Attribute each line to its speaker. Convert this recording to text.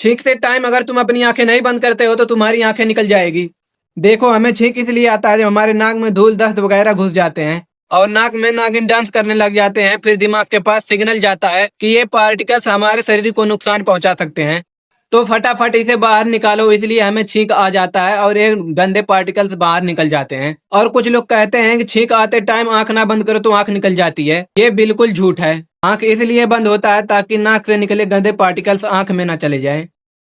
Speaker 1: छींकते टाइम अगर तुम अपनी आंखें नहीं बंद करते हो तो तुम्हारी आंखें निकल जाएगी। देखो, हमें छींक इसलिए आता है जब हमारे नाक में धूल दस्त वगैरह घुस जाते हैं और नाक में नागिन डांस करने लग जाते हैं। फिर दिमाग के पास सिग्नल जाता है कि ये पार्टिकल्स हमारे शरीर को नुकसान पहुंचा सकते हैं, तो फटाफट इसे बाहर निकालो। इसलिए हमें छींक आ जाता है और ये गंदे पार्टिकल्स बाहर निकल जाते हैं। और कुछ लोग कहते हैं कि छींक आते टाइम आंख ना बंद करो तो आंख निकल जाती है। ये बिल्कुल झूठ है। आंख इसलिए बंद होता है ताकि नाक से निकले गंदे पार्टिकल्स आंख में ना चले जाए।